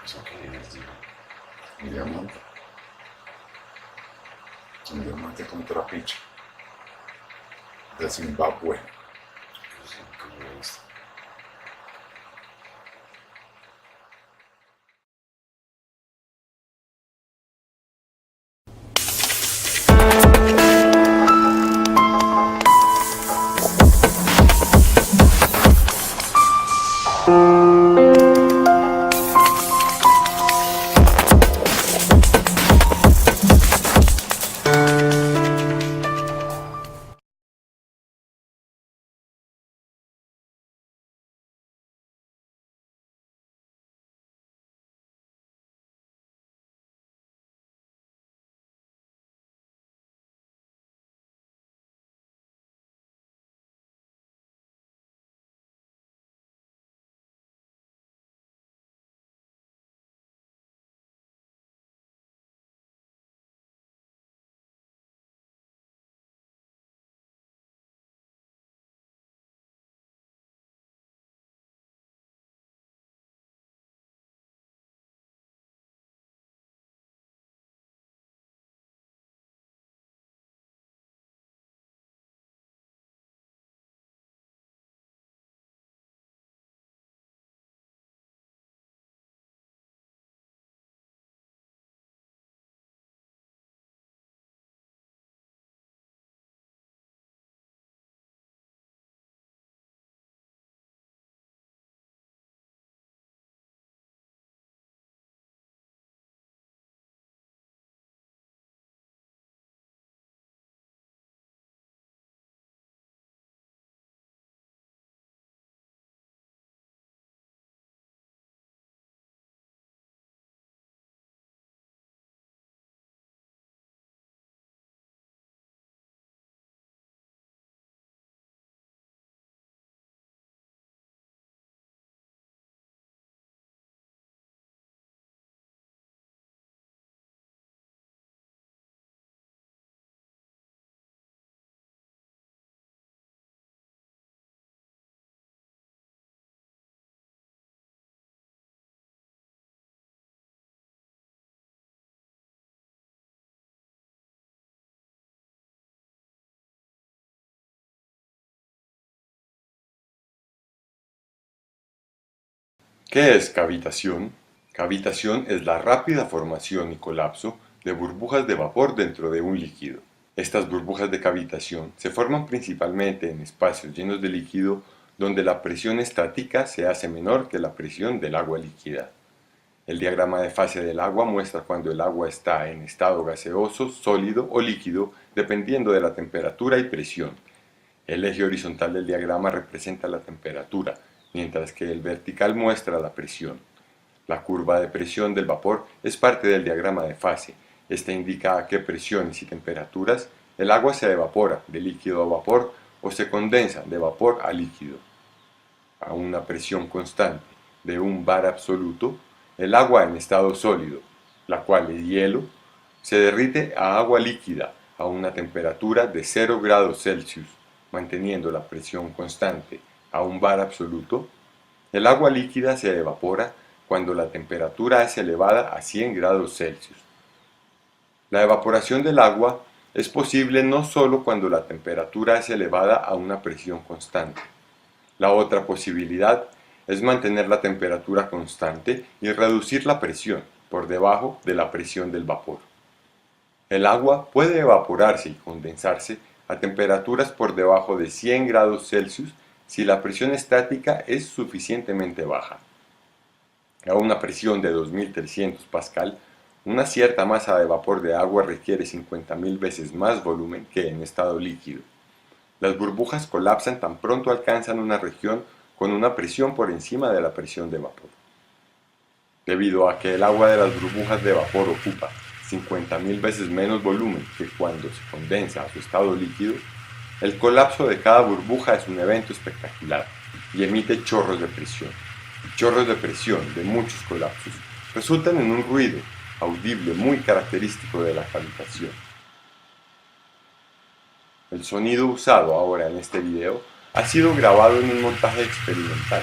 ¿Eso qué es, digo? Un diamante. Un diamante con trapiche. De Zimbabue. No sé cómo lo he visto. ¿Qué es cavitación? Cavitación es la rápida formación y colapso de burbujas de vapor dentro de un líquido. Estas burbujas de cavitación se forman principalmente en espacios llenos de líquido donde la presión estática se hace menor que la presión del agua líquida. El diagrama de fase del agua muestra cuando el agua está en estado gaseoso, sólido o líquido, dependiendo de la temperatura y presión. El eje horizontal del diagrama representa la temperatura, mientras que el vertical muestra la presión. La curva de presión del vapor es parte del diagrama de fase. Esta indica a qué presiones y temperaturas el agua se evapora de líquido a vapor o se condensa de vapor a líquido. A una presión constante de 1 bar absoluto, el agua en estado sólido, la cual es hielo, se derrite a agua líquida a una temperatura de 0 grados Celsius, manteniendo la presión constante a 1 bar absoluto. El agua líquida se evapora cuando la temperatura es elevada a 100 grados Celsius. La evaporación del agua es posible no solo cuando la temperatura es elevada a una presión constante. La otra posibilidad es mantener la temperatura constante y reducir la presión por debajo de la presión del vapor. El agua puede evaporarse y condensarse a temperaturas por debajo de 100 grados Celsius si la presión estática es suficientemente baja. A una presión de 2300 pascal, una cierta masa de vapor de agua requiere 50.000 veces más volumen que en estado líquido. Las burbujas colapsan tan pronto alcanzan una región con una presión por encima de la presión de vapor. Debido a que el agua de las burbujas de vapor ocupa 50.000 veces menos volumen que cuando se condensa a su estado líquido, el colapso de cada burbuja es un evento espectacular y emite chorros de presión. Chorros de presión de muchos colapsos resultan en un ruido audible muy característico de la cavitación. El sonido usado ahora en este video ha sido grabado en un montaje experimental.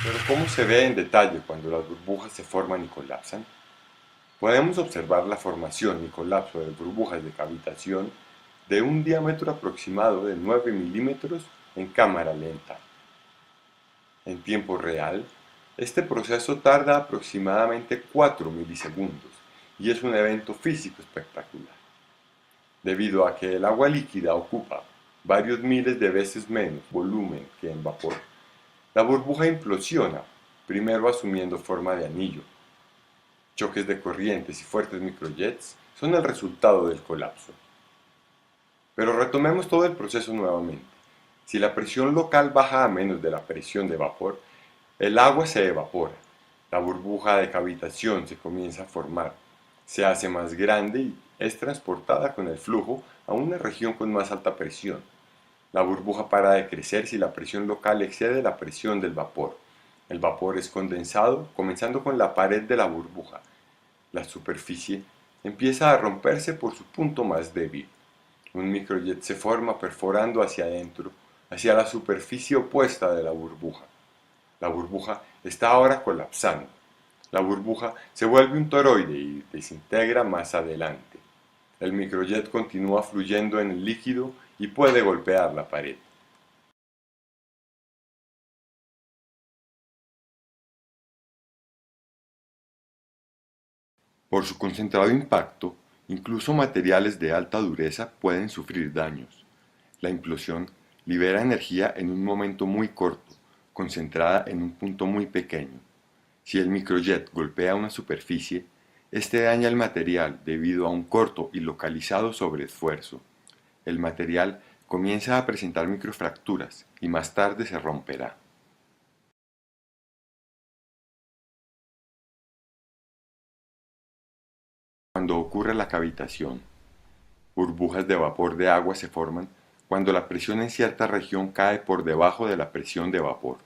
Pero ¿cómo se ve en detalle cuando las burbujas se forman y colapsan? Podemos observar la formación y colapso de burbujas de cavitación de un diámetro aproximado de 9 milímetros en cámara lenta. En tiempo real, este proceso tarda aproximadamente 4 milisegundos y es un evento físico espectacular. Debido a que el agua líquida ocupa varios miles de veces menos volumen que en vapor, la burbuja implosiona, primero asumiendo forma de anillo. Choques de corrientes y fuertes microjets son el resultado del colapso. Pero retomemos todo el proceso nuevamente. Si la presión local baja a menos de la presión de vapor, el agua se evapora, la burbuja de cavitación se comienza a formar, se hace más grande y es transportada con el flujo a una región con más alta presión. La burbuja para de crecer si la presión local excede la presión del vapor. El vapor es condensado, comenzando con la pared de la burbuja. La superficie empieza a romperse por su punto más débil. Un microjet se forma perforando hacia adentro, hacia la superficie opuesta de la burbuja. La burbuja está ahora colapsando. La burbuja se vuelve un toroide y desintegra más adelante. El microjet continúa fluyendo en el líquido y puede golpear la pared. Por su concentrado impacto, incluso materiales de alta dureza pueden sufrir daños. La implosión libera energía en un momento muy corto, concentrada en un punto muy pequeño. Si el microjet golpea una superficie, este daña el material debido a un corto y localizado sobreesfuerzo. El material comienza a presentar microfracturas y más tarde se romperá. Cuando ocurre la cavitación, burbujas de vapor de agua se forman cuando la presión en cierta región cae por debajo de la presión de vapor.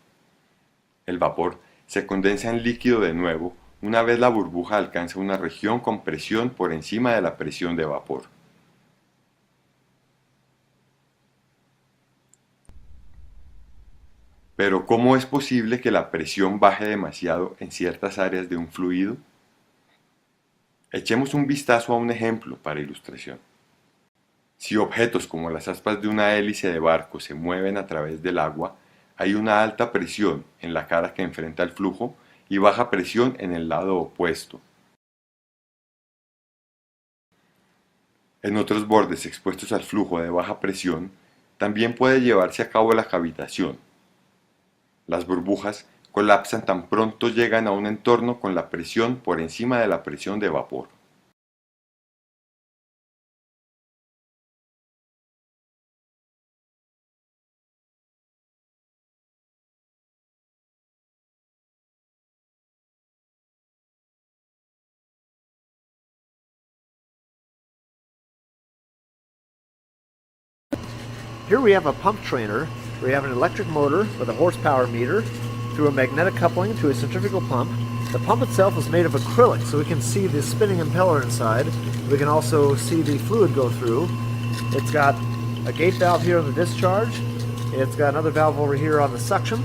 El vapor se condensa en líquido de nuevo una vez la burbuja alcanza una región con presión por encima de la presión de vapor. Pero ¿cómo es posible que la presión baje demasiado en ciertas áreas de un fluido? Echemos un vistazo a un ejemplo para ilustración. Si objetos como las aspas de una hélice de barco se mueven a través del agua, hay una alta presión en la cara que enfrenta el flujo y baja presión en el lado opuesto. En otros bordes expuestos al flujo de baja presión, también puede llevarse a cabo la cavitación. Las burbujas colapsan tan pronto llegan a un entorno con la presión por encima de la presión de vapor. Here we have a pump trainer. We have an electric motor with a horsepower meter through a magnetic coupling to a centrifugal pump. The pump itself is made of acrylic, so we can see the spinning impeller inside. We can also see the fluid go through. It's got a gate valve here on the discharge. It's got another valve over here on the suction.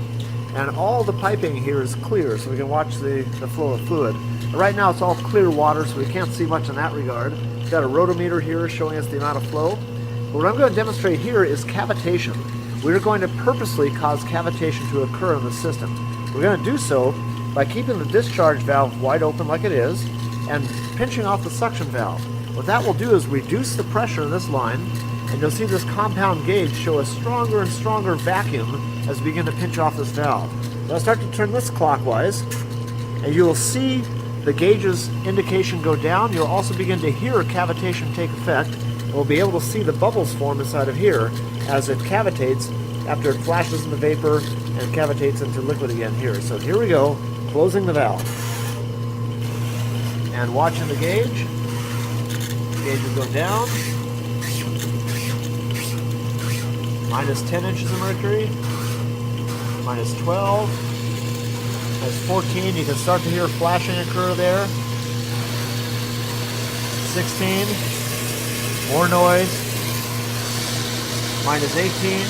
And all the piping here is clear, so we can watch the flow of fluid. Right now it's all clear water, so we can't see much in that regard. It's got a rotometer here showing us the amount of flow. What I'm going to demonstrate here is cavitation. We're going to purposely cause cavitation to occur in the system. We're going to do so by keeping the discharge valve wide open like it is and pinching off the suction valve. What that will do is reduce the pressure in this line, and you'll see this compound gauge show a stronger and stronger vacuum as we begin to pinch off this valve. So I'll start to turn this clockwise, and you will see the gauge's indication go down. You'll also begin to hear cavitation take effect. We'll be able to see the bubbles form inside of here as it cavitates after it flashes in the vapor and cavitates into liquid again here. So here we go, closing the valve. And watching the gauge. The gauge is going down. Minus 10 inches of mercury. Minus 12. Minus 14. You can start to hear flashing occur there. 16. More noise. Minus 18.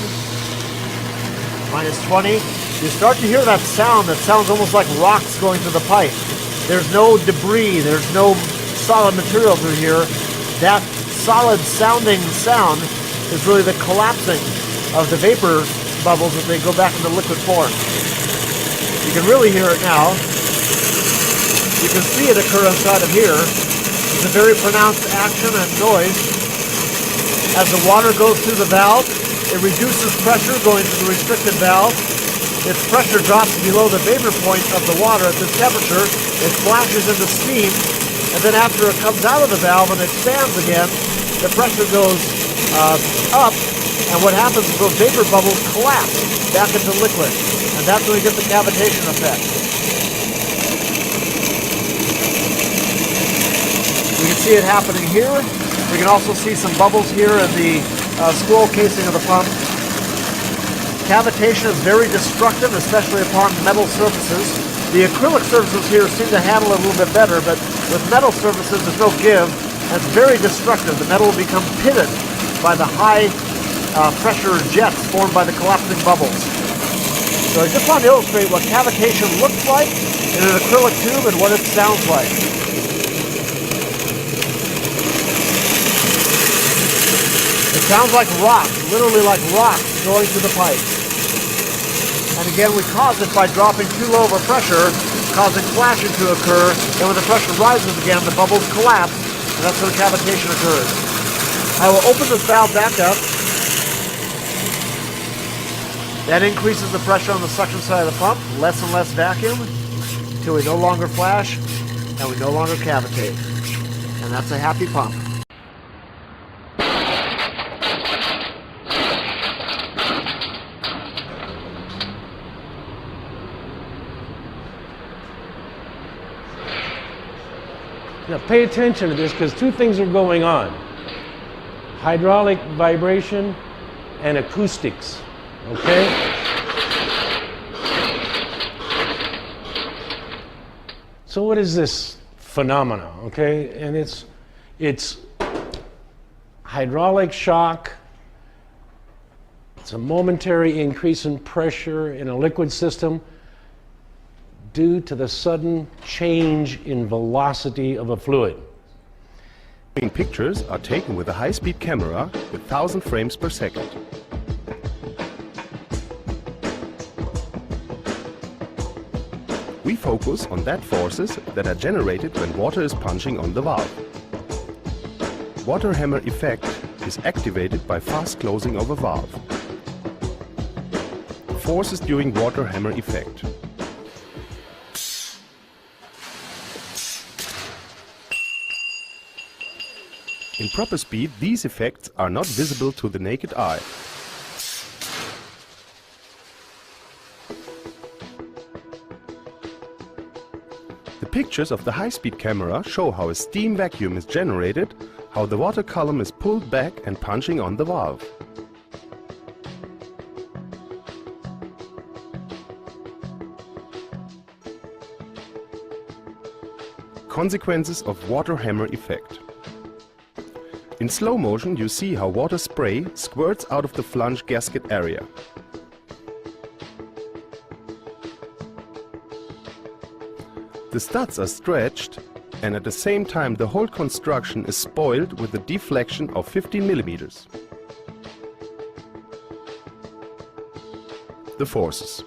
Minus 20. you start to hear that sound that sounds almost like rocks going through the pipe. There's no debris, there's no solid material through here. That solid sounding sound is really the collapsing of the vapor bubbles as they go back into liquid form. You can really hear it now. You can see it occur inside of here. It's a very pronounced action and noise. As the water goes through the valve, it reduces pressure going through the restricted valve. Its pressure drops below the vapor point of the water at this temperature. It flashes into steam, and then after it comes out of the valve and expands again, the pressure goes up, and what happens is those vapor bubbles collapse back into liquid, and that's when we get the cavitation effect. We can see it happening here. We can also see some bubbles here in the scroll casing of the pump. Cavitation is very destructive, especially upon metal surfaces. The acrylic surfaces here seem to handle it a little bit better, but with metal surfaces there's no give, and it's very destructive. The metal will become pitted by the high pressure jets formed by the collapsing bubbles. So I just want to illustrate what cavitation looks like in an acrylic tube and what it sounds like. It sounds like rocks, literally like rocks going through the pipe. And again, we cause it by dropping too low of a pressure, causing flashing to occur, and when the pressure rises again, the bubbles collapse, and that's when cavitation occurs. I will open this valve back up. That increases the pressure on the suction side of the pump, less and less vacuum, until we no longer flash, and we no longer cavitate. And that's a happy pump. Now pay attention to this because two things are going on. Hydraulic vibration and acoustics, okay? So what is this phenomena, okay? And it's hydraulic shock. It's a momentary increase in pressure in a liquid system due to the sudden change in velocity of a fluid. Pictures are taken with a high-speed camera with 1,000 frames per second. We focus on that forces that are generated when water is punching on the valve. Water hammer effect is activated by fast closing of a valve. Forces during water hammer effect. In proper speed, these effects are not visible to the naked eye. The pictures of the high-speed camera show how a steam vacuum is generated, how the water column is pulled back and punching on the valve. Consequences of water hammer effect. In slow motion you see how water spray squirts out of the flange gasket area. The studs are stretched and at the same time the whole construction is spoiled with a deflection of 15 millimeters. The forces.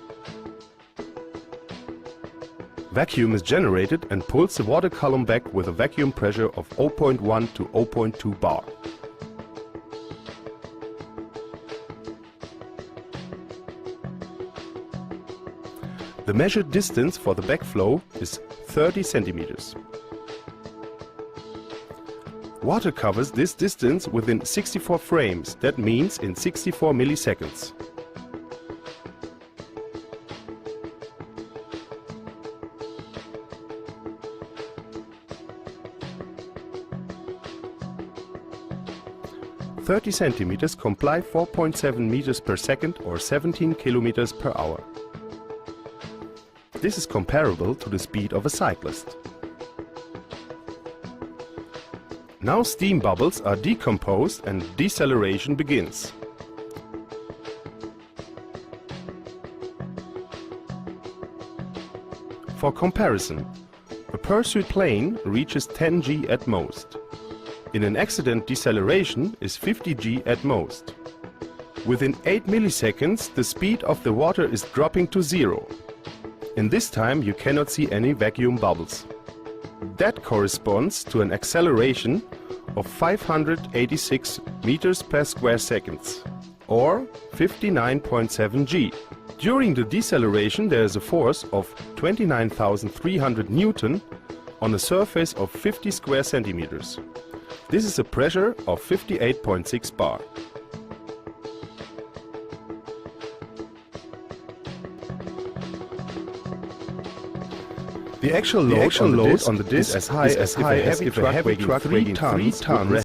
Vacuum is generated and pulls the water column back with a vacuum pressure of 0.1 to 0.2 bar. The measured distance for the backflow is 30 centimeters. Water covers this distance within 64 frames, that means in 64 milliseconds. "30 centimeters comply 4.7 meters per second or 17 kilometers per hour. This is comparable to the speed of a cyclist. Now steam bubbles are decomposed and deceleration begins. For comparison, a pursuit plane reaches 10 G at most. In an accident, deceleration is 50 G at most. Within 8 milliseconds, the speed of the water is dropping to zero. In this time, you cannot see any vacuum bubbles. That corresponds to an acceleration of 586 meters per square seconds, or 59.7 G. During the deceleration, there is a force of 29,300 Newton on a surface of 50 square centimeters. This is a pressure of 58.6 bar. The actual load on the disc is as high as if a heavy truck weighing 3 tons